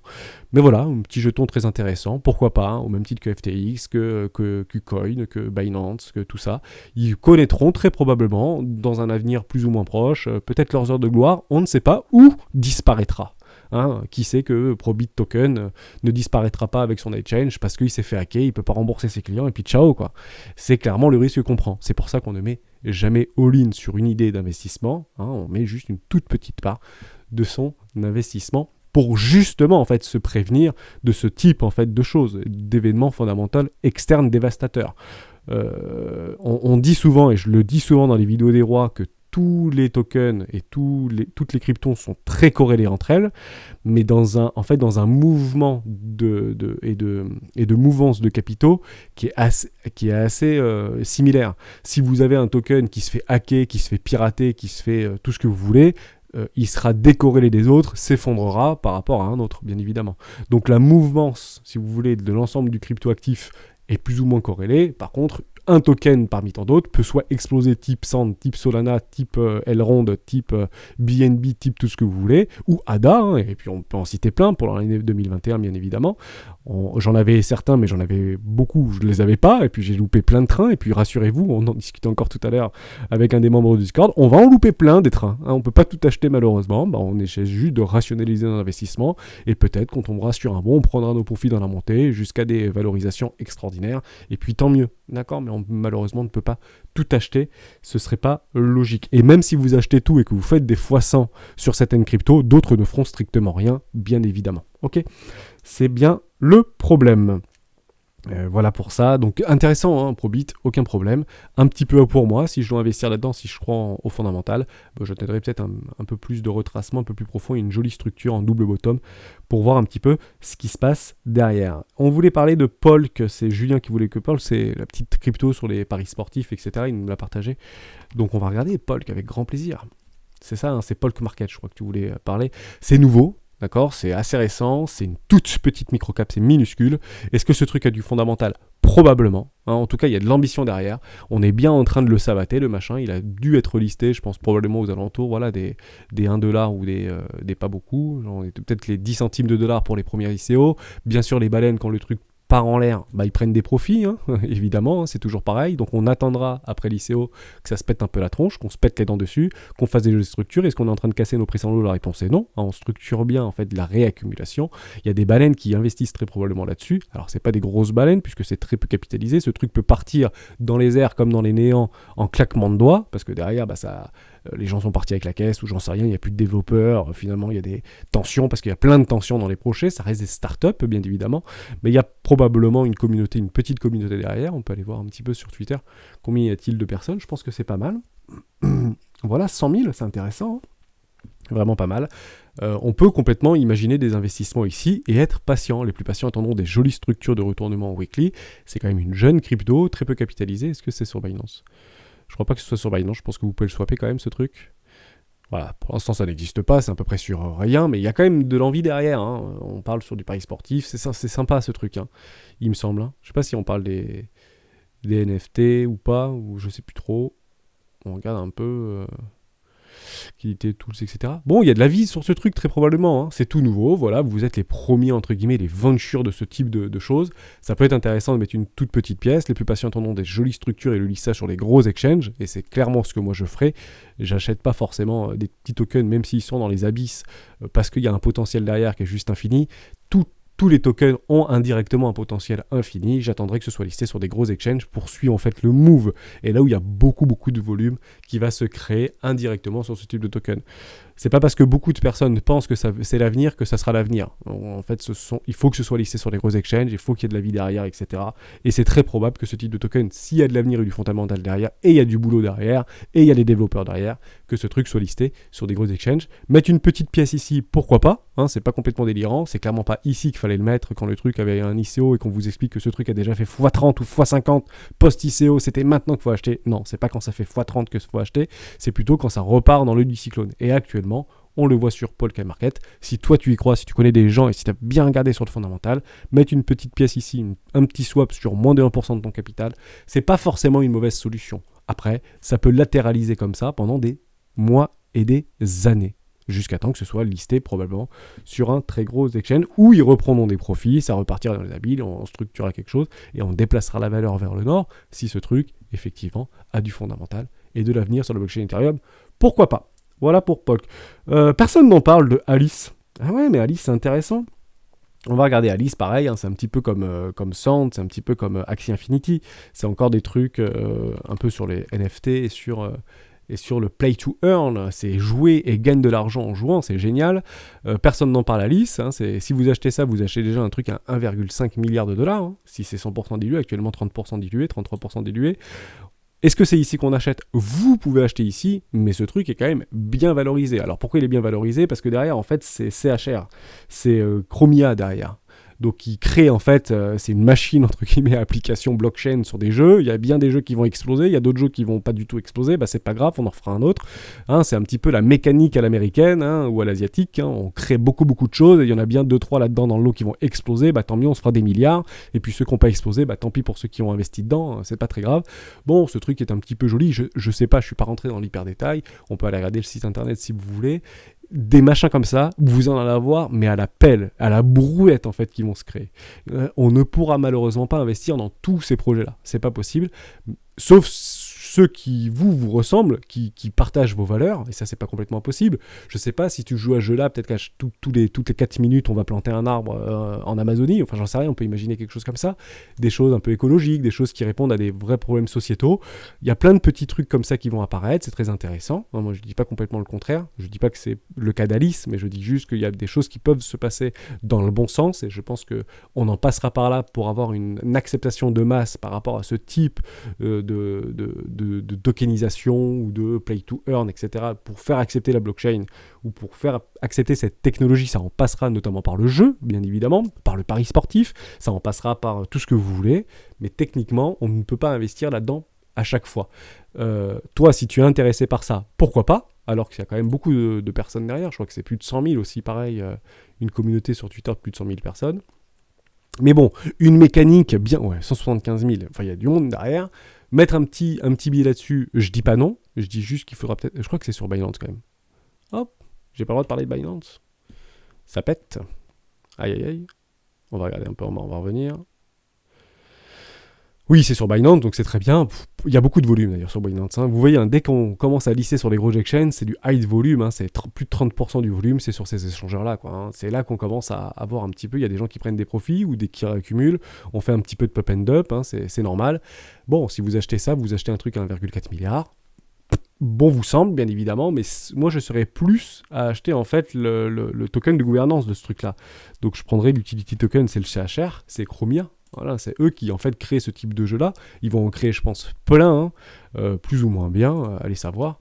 Mais voilà, un petit jeton très intéressant, pourquoi pas, hein, au même titre que FTX, que KuCoin, que Binance, que tout ça. Ils connaîtront très probablement, dans un avenir plus ou moins proche, peut-être leurs heures de gloire, on ne sait pas, où disparaîtra. Hein. Qui sait que Probit Token ne disparaîtra pas avec son exchange parce qu'il s'est fait hacker, il peut pas rembourser ses clients et puis ciao quoi. C'est clairement le risque qu'on prend. C'est pour ça qu'on ne met jamais all-in sur une idée d'investissement. Hein. On met juste une toute petite part de son investissement pour justement en fait se prévenir de ce type en fait de choses, d'événements fondamentaux externes dévastateurs. On dit souvent, et je le dis souvent dans les vidéos des rois, que tous les tokens et toutes les cryptos sont très corrélés entre elles, mais dans un mouvement de mouvance de capitaux qui est assez similaire. Si vous avez un token qui se fait hacker, qui se fait pirater, qui se fait tout ce que vous voulez, il sera décorrélé des autres, s'effondrera par rapport à un autre, bien évidemment. Donc la mouvance, si vous voulez, de l'ensemble du cryptoactif est plus ou moins corrélée. Par contre, un token parmi tant d'autres peut soit exploser type Sand, type Solana, type Elrond, type BNB, type tout ce que vous voulez, ou ADA, hein, et puis on peut en citer plein pour l'année 2021 bien évidemment. J'en avais certains, mais j'en avais beaucoup, je ne les avais pas, et puis j'ai loupé plein de trains, et puis rassurez-vous, on en discutait encore tout à l'heure avec un des membres du Discord, on va en louper plein des trains, hein, on ne peut pas tout acheter malheureusement, on essaie juste de rationaliser nos investissements, et peut-être qu'on tombera sur un bon, on prendra nos profits dans la montée, jusqu'à des valorisations extraordinaires, et puis tant mieux, d'accord, mais malheureusement on ne peut pas tout acheter, ce serait pas logique. Et même si vous achetez tout et que vous faites des x100 sur certaines cryptos, d'autres ne feront strictement rien, bien évidemment. Ok, c'est bien le problème. Voilà pour ça. Donc intéressant, hein, Probit, aucun problème. Un petit peu pour moi, si je dois investir là-dedans, si je crois au fondamental, j'attendrai peut-être un peu plus de retracement, un peu plus profond, et une jolie structure en double bottom pour voir un petit peu ce qui se passe derrière. On voulait parler de Polk, c'est Julien qui voulait que Polk, c'est la petite crypto sur les paris sportifs, etc. Il nous l'a partagé. Donc on va regarder Polk avec grand plaisir. C'est ça, hein, c'est Polk Market, je crois que tu voulais parler. C'est nouveau. D'accord, c'est assez récent, c'est une toute petite microcap, c'est minuscule. Est-ce que ce truc a du fondamental ? Probablement. Hein, en tout cas, il y a de l'ambition derrière. On est bien en train de le savater, le machin. Il a dû être listé, je pense, probablement aux alentours voilà, des 1$ ou des pas beaucoup. Genre, peut-être les 10 centimes de dollars pour les premiers ICO. Bien sûr, les baleines, quand le truc part en l'air, ils prennent des profits, hein, évidemment, hein, c'est toujours pareil. Donc on attendra après l'ICO que ça se pète un peu la tronche, qu'on se pète les dents dessus, qu'on fasse des jeux de structure. Est-ce qu'on est en train de casser nos prix sans l'eau ? La réponse est non. Hein, on structure bien en fait de la réaccumulation. Il y a des baleines qui investissent très probablement là-dessus. Alors c'est pas des grosses baleines puisque c'est très peu capitalisé. Ce truc peut partir dans les airs comme dans les néants en claquement de doigts parce que derrière les gens sont partis avec la caisse ou j'en sais rien, il n'y a plus de développeurs, finalement il y a des tensions parce qu'il y a plein de tensions dans les projets, ça reste des startups bien évidemment, mais il y a probablement une petite communauté derrière, on peut aller voir un petit peu sur Twitter combien y a-t-il de personnes, je pense que c'est pas mal. Voilà, 100 000, c'est intéressant, hein, vraiment pas mal. On peut complètement imaginer des investissements ici et être patient. Les plus patients attendront des jolies structures de retournement en weekly, c'est quand même une jeune crypto, très peu capitalisée, est-ce que c'est sur Binance ? Je crois pas que ce soit sur Binance, je pense que vous pouvez le swapper quand même ce truc. Voilà, pour l'instant ça n'existe pas, c'est à peu près sur rien, mais il y a quand même de l'envie derrière. Hein. On parle sur du pari sportif, c'est sympa ce truc, hein, il me semble. Hein. Je sais pas si on parle des NFT ou pas, ou je sais plus trop. On regarde un peu Utility Tools, etc. Bon, il y a de la vie sur ce truc très probablement, hein. C'est tout nouveau, voilà, vous êtes les premiers entre guillemets, les ventures de ce type de choses. Ça peut être intéressant de mettre une toute petite pièce, les plus patients attendront des jolies structures et le lissage sur les gros exchanges, et c'est clairement ce que moi je ferai. J'achète pas forcément des petits tokens, même s'ils sont dans les abysses, parce qu'il y a un potentiel derrière qui est juste infini. Tous les tokens ont indirectement un potentiel infini. J'attendrai que ce soit listé sur des gros exchanges pour suivre en fait le move. Et là où il y a beaucoup de volume qui va se créer indirectement sur ce type de token. C'est pas parce que beaucoup de personnes pensent que c'est l'avenir que ça sera l'avenir. En fait, il faut que ce soit listé sur les gros exchanges, il faut qu'il y ait de la vie derrière, etc. Et c'est très probable que ce type de token, s'il y a de l'avenir et du fondamental derrière, et il y a du boulot derrière, et il y a des développeurs derrière, que ce truc soit listé sur des gros exchanges. Mettre une petite pièce ici, pourquoi pas, hein, c'est pas complètement délirant, c'est clairement pas ici qu'il fallait le mettre quand le truc avait un ICO et qu'on vous explique que ce truc a déjà fait x30 ou x50 post-ICO, c'était maintenant qu'il faut acheter. Non, c'est pas quand ça fait x30 que faut acheter, c'est plutôt quand ça repart dans l'œil du cyclone. Et actuellement, on le voit sur Polk Market. Si toi tu y crois, si tu connais des gens et si tu as bien regardé sur le fondamental, mettre une petite pièce ici, un petit swap sur moins de 1% de ton capital, c'est pas forcément une mauvaise solution. Après, ça peut latéraliser comme ça pendant des mois et des années, jusqu'à temps que ce soit listé probablement sur un très gros exchange où ils reprendront des profits, ça repartira dans les habits, on structurera quelque chose et on déplacera la valeur vers le nord si ce truc, effectivement, a du fondamental et de l'avenir sur le blockchain Ethereum. Pourquoi pas ? Voilà pour Polk. Personne n'en parle de Alice. Ah ouais, mais Alice, c'est intéressant. On va regarder Alice, pareil, hein, c'est un petit peu comme Sand, c'est un petit peu comme Axie Infinity. C'est encore des trucs un peu sur les NFT et sur le play to earn. C'est jouer et gagner de l'argent en jouant, c'est génial. Personne n'en parle Alice. Hein, si vous achetez ça, vous achetez déjà un truc à 1,5 milliard de dollars. Hein, si c'est 100% dilué, actuellement 30% dilué, 33% dilué. Est-ce que c'est ici qu'on achète? Vous pouvez acheter ici, mais ce truc est quand même bien valorisé. Alors pourquoi il est bien valorisé? Parce que derrière, en fait, c'est CHR, c'est Chromia derrière. Donc il crée en fait, c'est une machine entre guillemets application blockchain sur des jeux. Il y a bien des jeux qui vont exploser, il y a d'autres jeux qui vont pas du tout exploser. Bah c'est pas grave, on en fera un autre. Hein, c'est un petit peu la mécanique à l'américaine hein, ou à l'asiatique. Hein. On crée beaucoup de choses et il y en a bien 2-3 là-dedans dans le lot qui vont exploser. Bah tant mieux, on se fera des milliards. Et puis ceux qui n'ont pas explosé, bah tant pis pour ceux qui ont investi dedans. C'est pas très grave. Bon, ce truc est un petit peu joli. Je sais pas, je suis pas rentré dans l'hyper détail. On peut aller regarder le site internet si vous voulez. Des machins comme ça, vous en allez avoir, mais à la pelle, à la brouette en fait, qui vont se créer. On ne pourra malheureusement pas investir dans tous ces projets-là, c'est pas possible, sauf ceux qui vous ressemblent, qui partagent vos valeurs, et ça c'est pas complètement impossible. Je sais pas si tu joues à ce jeu-là, peut-être qu'à toutes les 4 minutes on va planter un arbre en Amazonie, enfin j'en sais rien, on peut imaginer quelque chose comme ça, des choses un peu écologiques, des choses qui répondent à des vrais problèmes sociétaux. Il y a plein de petits trucs comme ça qui vont apparaître, c'est très intéressant. Moi je dis pas complètement le contraire, je dis pas que c'est le cas d'Alice, mais je dis juste qu'il y a des choses qui peuvent se passer dans le bon sens, et je pense qu'on en passera par là pour avoir une acceptation de masse par rapport à ce type de tokenisation ou de play to earn, etc., pour faire accepter la blockchain ou pour faire accepter cette technologie. Ça en passera notamment par le jeu, bien évidemment, par le pari sportif, ça en passera par tout ce que vous voulez, mais techniquement, on ne peut pas investir là-dedans à chaque fois. Toi, si tu es intéressé par ça, pourquoi pas? Alors qu'il y a quand même beaucoup de personnes derrière, je crois que c'est plus de 100 000 aussi, pareil, une communauté sur Twitter de plus de 100 000 personnes. Mais bon, une mécanique bien, ouais, 175 000, enfin il y a du monde derrière. Mettre un petit billet là-dessus, je dis pas non, je dis juste qu'il faudra peut-être, je crois que c'est sur Binance quand même. Hop, j'ai pas le droit de parler de Binance. Ça pète. Aïe aïe aïe. On va regarder un peu, on va revenir. Oui, c'est sur Binance, donc c'est très bien. Il y a beaucoup de volume d'ailleurs sur Binance. Hein. Vous voyez, hein, dès qu'on commence à lisser sur les gros exchanges, c'est du high volume, hein, c'est plus de 30% du volume, c'est sur ces échangeurs-là. Quoi, hein. C'est là qu'on commence à avoir un petit peu, il y a des gens qui prennent des profits ou des qui accumulent, on fait un petit peu de pop and dump, hein, c'est normal. Bon, si vous achetez ça, vous achetez un truc à 1,4 milliard. Bon vous semble, bien évidemment, mais moi je serais plus à acheter en fait le token de gouvernance de ce truc-là. Donc je prendrais l'utility token, c'est le CHR, c'est Chromia. Voilà, c'est eux qui en fait créent ce type de jeu-là. Ils vont en créer, je pense, plein, hein, plus ou moins bien, allez savoir.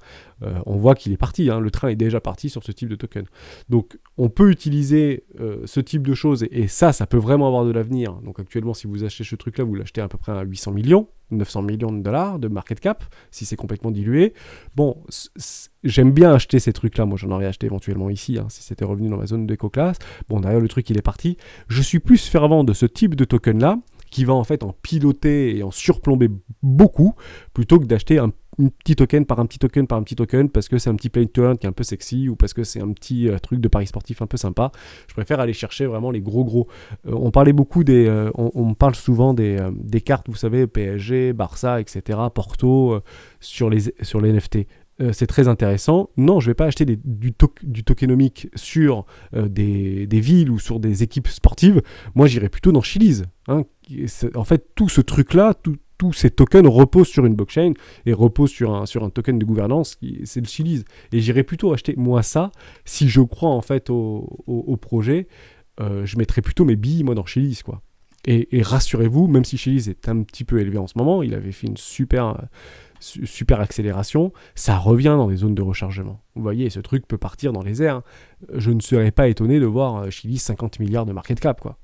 On voit qu'il est parti, hein, le train est déjà parti sur ce type de token. Donc on peut utiliser ce type de choses, et ça peut vraiment avoir de l'avenir. Donc actuellement, si vous achetez ce truc-là, vous l'achetez à peu près à 800 millions, 900 millions de dollars de market cap, si c'est complètement dilué. Bon, j'aime bien acheter ces trucs-là, moi j'en aurais acheté éventuellement ici, hein, si c'était revenu dans ma zone d'éco-classe. Bon, derrière le truc, il est parti. Je suis plus fervent de ce type de token-là, qui va en fait en piloter et en surplomber beaucoup, plutôt que d'acheter un petit token par un petit token par un petit token, parce que c'est un petit play to earn qui est un peu sexy, ou parce que c'est un petit truc de pari sportif un peu sympa. Je préfère aller chercher vraiment les gros. On parlait beaucoup on parle souvent des cartes, vous savez, PSG, Barça, etc., Porto, sur les NFT. C'est très intéressant. Non, je ne vais pas acheter du tokenomique sur des villes ou sur des équipes sportives. Moi, j'irais plutôt dans Chiliz. Hein. En fait, tout ce truc-là, tous ces tokens reposent sur une blockchain et reposent sur un token de gouvernance, c'est le Chiliz. Et j'irais plutôt acheter, moi, ça, si je crois en fait au projet, je mettrais plutôt mes billes, moi, dans Chiliz, quoi. Et rassurez-vous, même si Chiliz est un petit peu élevé en ce moment, il avait fait une super accélération, ça revient dans les zones de rechargement. Vous voyez, ce truc peut partir dans les airs. Je ne serais pas étonné de voir Chiliz 50 milliards de market cap, quoi.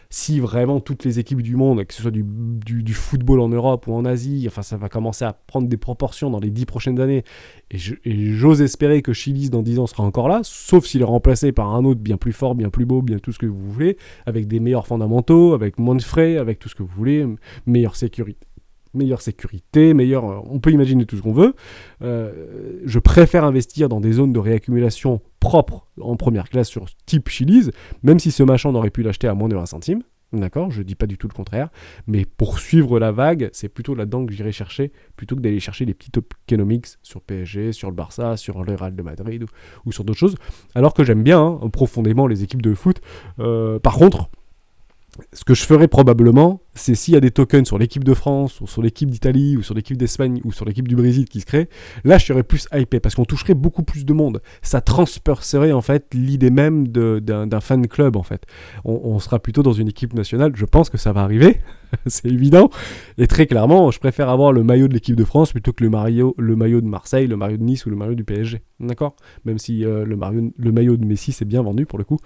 Si vraiment toutes les équipes du monde, que ce soit du football en Europe ou en Asie, enfin ça va commencer à prendre des proportions dans les 10 prochaines années, et j'ose espérer que Chiliz dans 10 ans sera encore là, sauf s'il est remplacé par un autre bien plus fort, bien plus beau, bien tout ce que vous voulez, avec des meilleurs fondamentaux, avec moins de frais, avec tout ce que vous voulez, meilleure sécurité, on peut imaginer tout ce qu'on veut. Je préfère investir dans des zones de réaccumulation propres en première classe sur type Chiliz, même si ce machin on aurait pu l'acheter à moins de 20 centimes, D'accord, je dis pas du tout le contraire, mais pour suivre la vague, c'est plutôt là-dedans que j'irai chercher, plutôt que d'aller chercher des petits tokenomics sur PSG, sur le Barça, sur le Real de Madrid ou sur d'autres choses, alors que j'aime bien profondément les équipes de foot. Par contre, ce que je ferais probablement, c'est s'il y a des tokens sur l'équipe de France, ou sur l'équipe d'Italie, ou sur l'équipe d'Espagne, ou sur l'équipe du Brésil qui se créent, là je serais plus hypé, parce qu'on toucherait beaucoup plus de monde. Ça transpercerait en fait l'idée même d'un fan club en fait. On sera plutôt dans une équipe nationale, je pense que ça va arriver, c'est évident. Et très clairement, je préfère avoir le maillot de l'équipe de France plutôt que le maillot de Marseille, le maillot de Nice ou le maillot du PSG. D'accord ? Même si le maillot de Messi c'est bien vendu pour le coup.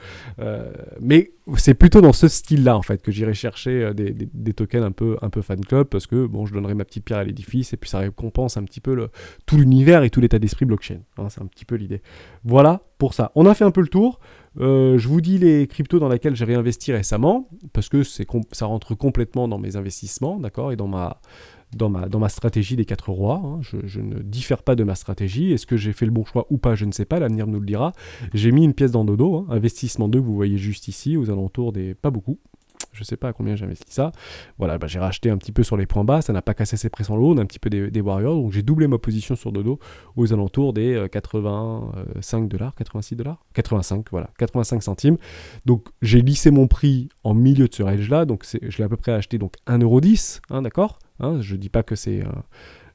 Mais c'est plutôt dans ce style-là en fait que j'irai chercher des tokens un peu fan club, parce que bon, je donnerai ma petite pierre à l'édifice et puis ça récompense un petit peu tout l'univers et tout l'état d'esprit blockchain. C'est un petit peu l'idée. Voilà pour ça. On a fait un peu le tour. Je vous dis les cryptos dans lesquels j'ai réinvesti récemment, parce que ça rentre complètement dans mes investissements, d'accord, et dans ma stratégie des 4 rois. Je ne diffère pas de ma stratégie. Est-ce que j'ai fait le bon choix ou pas? Je ne sais pas, l'avenir nous le dira. J'ai mis une pièce dans Dodo, investissement 2, vous voyez juste ici, aux alentours des... pas beaucoup. Je ne sais pas à combien j'ai investi ça. Voilà, j'ai racheté un petit peu sur les points bas, ça n'a pas cassé ses prix en low, on a un petit peu des warriors, donc j'ai doublé ma position sur Dodo aux alentours des 85 $, 86 $, 85, voilà, 85 centimes. Donc j'ai lissé mon prix en milieu de ce range-là, donc je l'ai à peu près acheté donc 1,10 €, d'accord, je ne dis pas que c'est...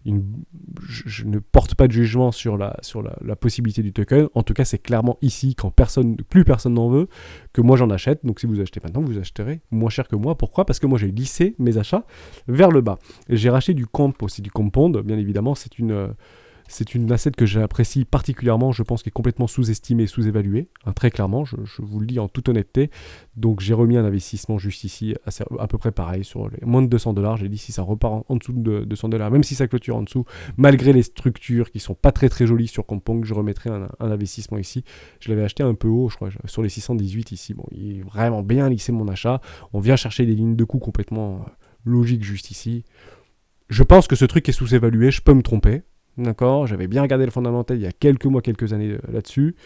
je ne porte pas de jugement sur la possibilité du token. En tout cas, c'est clairement ici, quand plus personne n'en veut, que moi j'en achète. Donc si vous achetez maintenant, vous acheterez moins cher que moi. Pourquoi ? Parce que moi j'ai lissé mes achats vers le bas. Et j'ai racheté du comp aussi, du compound. Bien évidemment, c'est une asset que j'apprécie particulièrement, je pense, qui est complètement sous-estimée, sous-évaluée, très clairement, je vous le dis en toute honnêteté. Donc j'ai remis un investissement juste ici, à peu près pareil, sur les moins de 200 $. J'ai dit si ça repart en dessous de 200 $, même si ça clôture en dessous, malgré les structures qui sont pas très très jolies sur Compound, je remettrai un investissement ici. Je l'avais acheté un peu haut, je crois, sur les 618 ici. Bon, il est vraiment bien lissé mon achat. On vient chercher des lignes de coût complètement logiques juste ici. Je pense que ce truc est sous-évalué, je peux me tromper. D'accord, j'avais bien regardé le fondamental il y a quelques mois, quelques années là-dessus.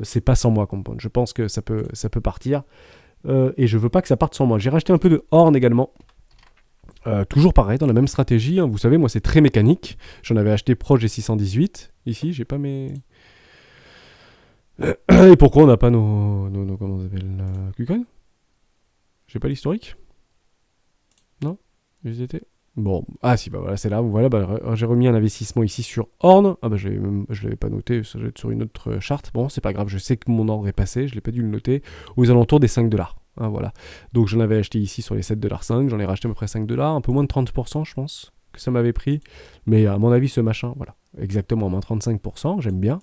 C'est pas sans moi, Compound. Je pense que ça peut partir. Et je veux pas que ça parte sans moi. J'ai racheté un peu de Horn également. Toujours pareil, dans la même stratégie. Vous savez, moi, c'est très mécanique. J'en avais acheté proche des 618. Ici, j'ai pas mes... Et pourquoi on n'a pas nos comment on s'appelle, Qcoin ? J'ai pas l'historique ? Non ? Ils étaient... Bon, si, voilà, c'est là, voilà, j'ai remis un investissement ici sur Horn. Je l'avais pas noté, ça doit être sur une autre charte. Bon, c'est pas grave, je sais que mon ordre est passé, je l'ai pas dû le noter, aux alentours des 5 $. Voilà. Donc j'en avais acheté ici sur les 7,5 $, j'en ai racheté à peu près 5 $, un peu moins de 30%, je pense, que ça m'avait pris. Mais à mon avis, ce machin, voilà, exactement, moins 35%, j'aime bien.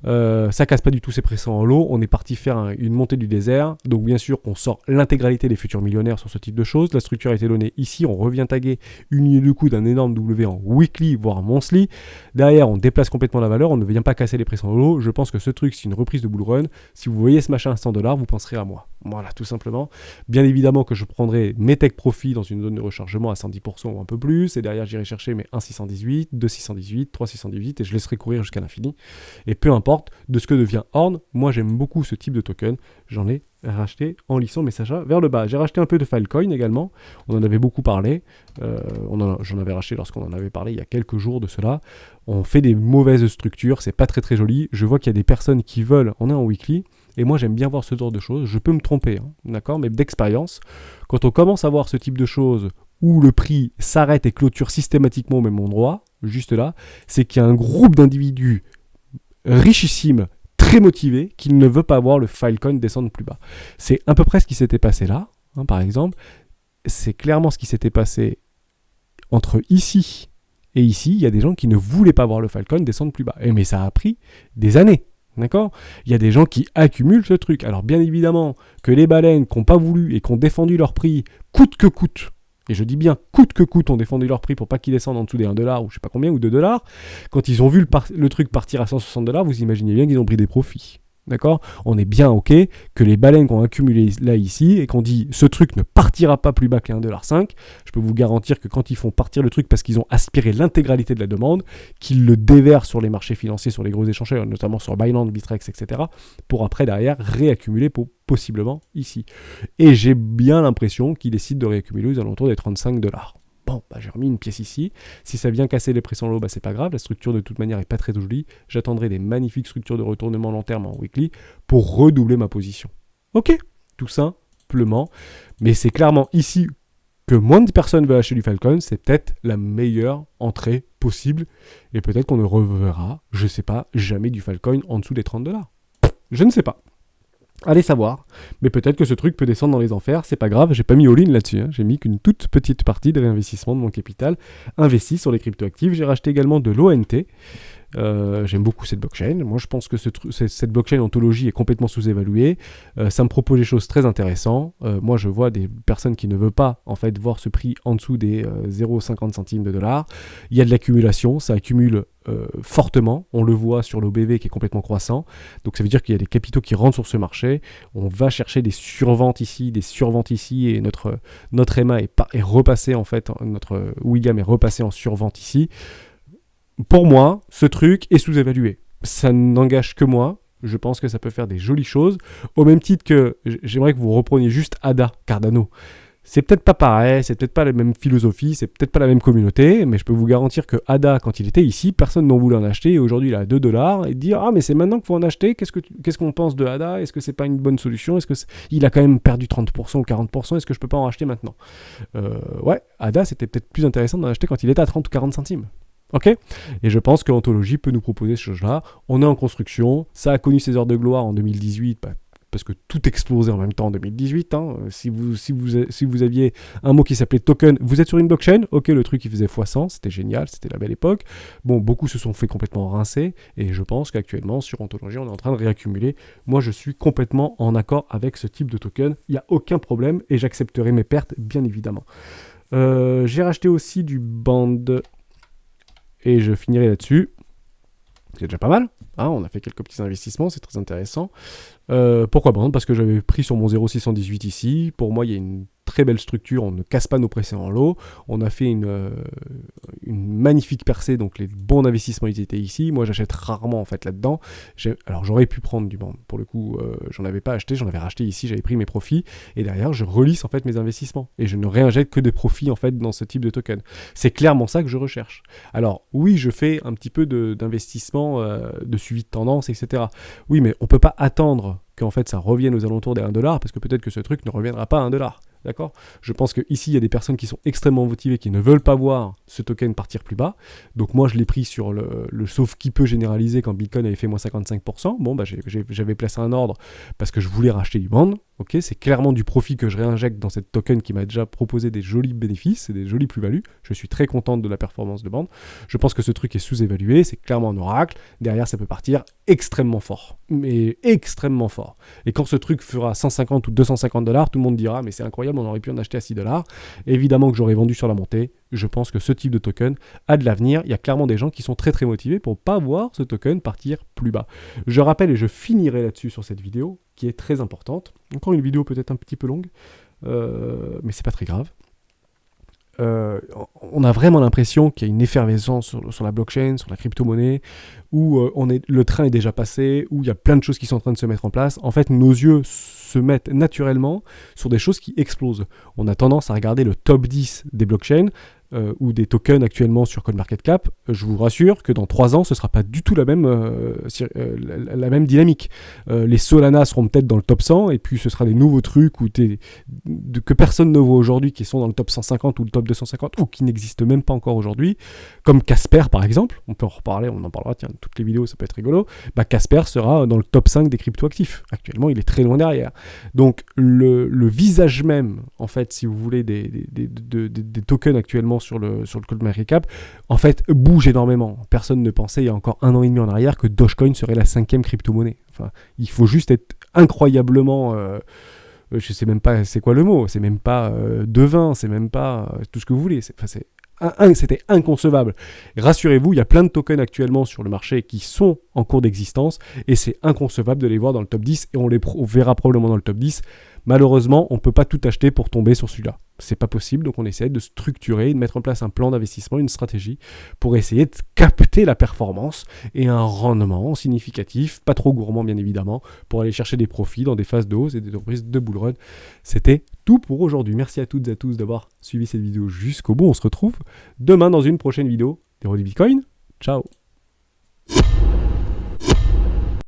Ça casse pas du tout ses pressants en lot. On est parti faire une montée du désert. Donc bien sûr qu'on sort l'intégralité des futurs millionnaires sur ce type de choses. La structure a été donnée ici. On revient taguer une ligne de coup d'un énorme W en weekly, voire monthly. Derrière, on déplace complètement la valeur. On ne vient pas casser les pressants en lot. Je pense que ce truc, c'est une reprise de bull run. Si vous voyez ce machin à 100 $, vous penserez à moi. Voilà, tout simplement. Bien évidemment que je prendrai mes tech profits dans une zone de rechargement à 110% ou un peu plus. Et derrière, j'irai chercher mes 1,618, 2,618, 3,618 et je laisserai courir jusqu'à l'infini. Et peu importe de ce que devient Horn, moi j'aime beaucoup ce type de token, j'en ai racheté en lissant mes achats vers le bas. J'ai racheté un peu de Filecoin également, on en avait beaucoup parlé, j'en avais racheté lorsqu'on en avait parlé il y a quelques jours de cela. On fait des mauvaises structures, c'est pas très très joli, je vois qu'il y a des personnes qui veulent, on est en weekly, et moi j'aime bien voir ce genre de choses, je peux me tromper, d'accord, mais d'expérience, quand on commence à voir ce type de choses où le prix s'arrête et clôture systématiquement au même endroit, juste là, c'est qu'il y a un groupe d'individus richissime, très motivé, qui ne veut pas voir le Filecoin descendre plus bas. C'est à peu près ce qui s'était passé là, par exemple. C'est clairement ce qui s'était passé entre ici et ici. Il y a des gens qui ne voulaient pas voir le Filecoin descendre plus bas. Mais ça a pris des années. D'accord ? Il y a des gens qui accumulent ce truc. Alors bien évidemment que les baleines qui n'ont pas voulu et qui ont défendu leur prix coûte que coûte, et je dis bien coûte que coûte, ont défendu leur prix pour pas qu'ils descendent en dessous des 1 $ ou je sais pas combien, ou 2 $. Quand ils ont vu le truc partir à 160 $, vous imaginez bien qu'ils ont pris des profits. D'accord ? On est bien OK que les baleines qu'on a accumulées là, ici, et qu'on dit ce truc ne partira pas plus bas que les 1,5$, je peux vous garantir que quand ils font partir le truc parce qu'ils ont aspiré l'intégralité de la demande, qu'ils le déversent sur les marchés financiers, sur les gros échangeurs, notamment sur Binance, Bitrex, etc., pour après, derrière, réaccumuler possiblement ici. Et j'ai bien l'impression qu'ils décident de réaccumuler aux alentours des 35$. Bon, j'ai remis une pièce ici. Si ça vient casser les prix en lot, c'est pas grave. La structure, de toute manière, est pas très jolie. J'attendrai des magnifiques structures de retournement long terme en weekly pour redoubler ma position. Ok, tout simplement. Mais c'est clairement ici que moins de personnes veulent acheter du Falcon. C'est peut-être la meilleure entrée possible. Et peut-être qu'on ne reverra, je sais pas, jamais du Falcon en dessous des 30$. Je ne sais pas. Allez savoir, mais peut-être que ce truc peut descendre dans les enfers, c'est pas grave, j'ai pas mis all-in là-dessus, j'ai mis qu'une toute petite partie de réinvestissement de mon capital investi sur les cryptoactifs. J'ai racheté également de l'ONT, j'aime beaucoup cette blockchain, moi je pense que cette blockchain ontologie est complètement sous-évaluée, ça me propose des choses très intéressantes, moi je vois des personnes qui ne veulent pas en fait voir ce prix en dessous des 0,50 centimes de dollars, il y a de l'accumulation, ça accumule fortement, on le voit sur l'OBV qui est complètement croissant, donc ça veut dire qu'il y a des capitaux qui rentrent sur ce marché, on va chercher des surventes ici, et notre Emma est repassé en fait, notre William est repassé en survente ici. Pour moi, ce truc est sous-évalué. Ça n'engage que moi. Je pense que ça peut faire des jolies choses. Au même titre que j'aimerais que vous repreniez juste ADA, Cardano. C'est peut-être pas pareil, c'est peut-être pas la même philosophie, c'est peut-être pas la même communauté, mais je peux vous garantir que ADA, quand il était ici, personne n'en voulait en acheter, et aujourd'hui il est à 2$, et dire « Ah, mais c'est maintenant qu'il faut en acheter, qu'est-ce qu'on pense de ADA? Est-ce que c'est pas une bonne solution? Il a quand même perdu 30% ou 40%, est-ce que je peux pas en acheter maintenant ?» Ouais, ADA, c'était peut-être plus intéressant d'en acheter quand il était à 30 ou 40 centimes. Ok ? Et je pense que Ontology peut nous proposer ce chose-là. On est en construction, ça a connu ses heures de gloire en 2018, parce que tout explosait en même temps en 2018. Si vous aviez un mot qui s'appelait token, vous êtes sur une blockchain, ok, le truc il faisait x100, c'était génial, c'était la belle époque. Bon, beaucoup se sont fait complètement rincer, et je pense qu'actuellement sur Ontology, on est en train de réaccumuler. Moi, je suis complètement en accord avec ce type de token, il n'y a aucun problème, et j'accepterai mes pertes, bien évidemment. J'ai racheté aussi du Band. Et je finirai là-dessus. C'est déjà pas mal. On a fait quelques petits investissements, c'est très intéressant. Pourquoi Band ? Parce que j'avais pris sur mon 0,618 ici. Pour moi, il y a une très belle structure. On ne casse pas nos précédents lots. On a fait une magnifique percée. Donc les bons investissements, ils étaient ici. Moi, j'achète rarement en fait là-dedans. Alors j'aurais pu prendre du Band. Pour le coup, j'en avais pas acheté. J'en avais racheté ici. J'avais pris mes profits. Et derrière, je relisse en fait mes investissements. Et je ne réinjecte que des profits en fait dans ce type de token. C'est clairement ça que je recherche. Alors oui, je fais un petit peu d'investissement, de suivi de tendance, etc. Oui, mais on peut pas attendre qu'en fait ça revienne aux alentours des 1$, parce que peut-être que ce truc ne reviendra pas à 1$. D'accord ? Je pense qu'ici, il y a des personnes qui sont extrêmement motivées, qui ne veulent pas voir ce token partir plus bas. Donc moi, je l'ai pris sur le sauf qui peut généraliser quand Bitcoin avait fait moins 55%. Bon, j'avais placé un ordre parce que je voulais racheter du Band. Ok, c'est clairement du profit que je réinjecte dans cette token qui m'a déjà proposé des jolis bénéfices et des jolies plus-values. Je suis très contente de la performance de Band. Je pense que ce truc est sous-évalué, c'est clairement un oracle. Derrière, ça peut partir extrêmement fort, mais extrêmement fort. Et quand ce truc fera 150 ou 250$, tout le monde dira « mais c'est incroyable, on aurait pu en acheter à 6$. » Évidemment que j'aurais vendu sur la montée. Je pense que ce type de token a de l'avenir. Il y a clairement des gens qui sont très très motivés pour ne pas voir ce token partir plus bas. Je rappelle, et je finirai là-dessus sur cette vidéo, qui est très importante. Encore une vidéo peut-être un petit peu longue, mais c'est pas très grave. On a vraiment l'impression qu'il y a une effervescence sur la blockchain, sur la crypto-monnaie, où le train est déjà passé, où il y a plein de choses qui sont en train de se mettre en place. En fait, nos yeux se mettent naturellement sur des choses qui explosent. On a tendance à regarder le top 10 des blockchains, ou des tokens actuellement sur CoinMarketCap. Je vous rassure que dans 3 ans, ce ne sera pas du tout la même dynamique. Les Solana seront peut-être dans le top 100, et puis ce sera des nouveaux trucs que personne ne voit aujourd'hui, qui sont dans le top 150 ou le top 250, ou qui n'existent même pas encore aujourd'hui, comme Casper par exemple. On peut en reparler, on en parlera, tiens, toutes les vidéos, ça peut être rigolo. Casper sera dans le top 5 des cryptoactifs. Actuellement, il est très loin derrière. Donc, le visage même, en fait, si vous voulez, des tokens actuellement sur le CoinMarketCap, en fait, bouge énormément. Personne ne pensait, il y a encore 1 an et demi en arrière, que Dogecoin serait la 5e crypto-monnaie. Enfin, il faut juste être incroyablement... je sais même pas c'est quoi le mot, c'est même pas devin, c'est même pas tout ce que vous voulez. C'est c'était inconcevable. Rassurez-vous, il y a plein de tokens actuellement sur le marché qui sont en cours d'existence et c'est inconcevable de les voir dans le top 10 et on verra probablement dans le top 10. Malheureusement, on ne peut pas tout acheter pour tomber sur celui-là. C'est pas possible, donc on essaie de structurer, de mettre en place un plan d'investissement, une stratégie pour essayer de capter la performance et un rendement significatif, pas trop gourmand bien évidemment, pour aller chercher des profits dans des phases de hausse et des reprises de bull run. C'était tout pour aujourd'hui. Merci à toutes et à tous d'avoir suivi cette vidéo jusqu'au bout. On se retrouve demain dans une prochaine vidéo des Héros du Bitcoin. Ciao!